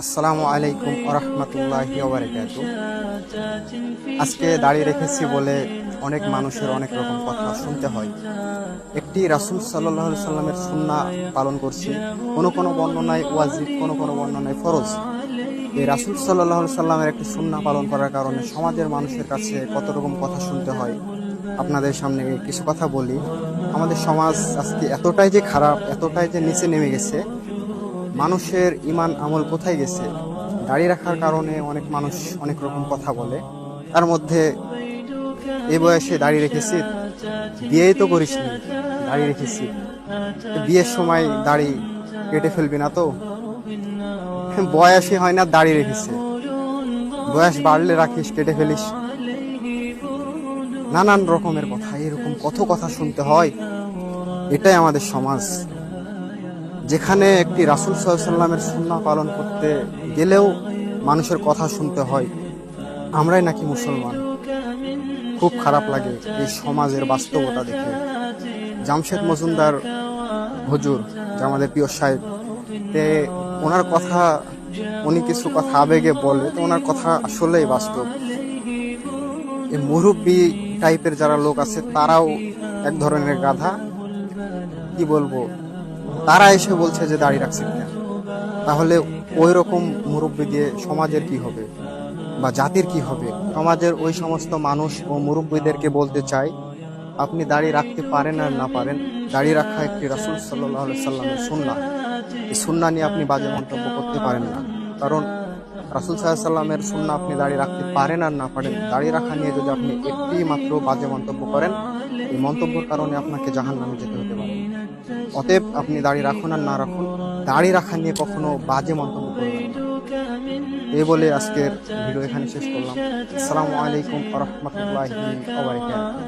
আসসালামু আলাইকুম আরহামতুল্লাহি ওয়াবারাকাতু। আজকে দাঁড়িয়ে রেখেছি বলে অনেক মানুষের অনেক রকম কথা শুনতে হয়। একটি রাসূল সাল্লাল্লাহু আলাইহি সাল্লামের সুন্নাহ পালন করছি। কোনো কোনো বর্ণনায় ওয়াজিব, কোনো কোনো বর্ণনায় ফরজ। এই রাসূল সাল্লাল্লাহু আলাইহি সাল্লামের একটি সুন্নাহ পালন করার কারণে সমাজের মানুষের কাছে কত রকম কথা শুনতে হয় আপনাদের সামনে কিছু কথা বলি। আমাদের সমাজ আজকে এতটাই যে খারাপ, এতটাই যে নিচে নেমে গেছে, মানুষের ইমান আমল কোথায় গেছে? দাড়ি রাখার কারণে অনেক মানুষ অনেক রকম কথা বলে। তার মধ্যে এই বয়সে দাড়ি রেখেছি, বিয়েই তো করিসনি, দাড়ি রেখেছি, বিয়ের সময় দাড়ি কেটে ফেলবি না তো? বয়সই হয় না, দাড়ি রেখেছে, বয়স বাড়লে রাখিস, কেটে ফেলিস। নানান রকমের কথা, এরকম কত কথা শুনতে হয়। এটাই আমাদের সমাজ, যেখানে একটি রাসূল সাল্লাল্লাহু আলাইহি সাল্লামের সুন্নাহ পালন করতে গেলেও মানুষের কথা শুনতে হয়। আমরাই নাকি মুসলমান? খুব খারাপ লাগে এই সমাজের বাস্তবতা দেখে। জামশেদ মজুমদার হুজুর, যে আমাদের প্রিয় সাহেব, তে ওনার কথা, উনি কিছু কথা আবেগে বলে, তো ওনার কথা আসলেই বাস্তব। এই মুরব্বী টাইপের যারা লোক আছে তারাও এক ধরনের গাধা। কি বলবো, তারা এসে বলছে যে দাড়ি রাখছে কেন? তাহলে ওই রকম মুরব্বী দিয়ে সমাজের কি হবে বা জাতির কি হবে? সমাজের ওই সমস্ত মানুষ ও মুরব্বীদেরকে বলতে চাই, আপনি দাড়ি রাখতে পারেন আর না পারেন, দাড়ি রাখা একটি রাসূল সাল্লাল্লাহু আলাইহি সাল্লামের সুন্নাহ। এই সুন্নাহ নিয়ে আপনি বাজে মন্তব্য করতে পারেন না। কারণ রাসূল সাল্লাল্লাহু আলাইহি সাল্লামের সুন্নাহ আপনি দাড়ি রাখতে পারেন আর না পারেন, দাড়ি রাখা নিয়ে যদি আপনি একটি মাত্র বাজে মন্তব্য করেন, এই মন্তব্যের কারণে আপনাকে জাহান্নামে যেতে হতে পারে। অতএব আপনি দাড়ি রাখুন আর না রাখুন, দাড়ি রাখা নিয়ে কখনো বাজে মন্তব্য করবেন না। এই বলে আজকের ভিডিও এখানে শেষ করলাম। আসসালামু আলাইকুম ওয়া রাহমাতুল্লাহি ওয়া বারাকাতুহু।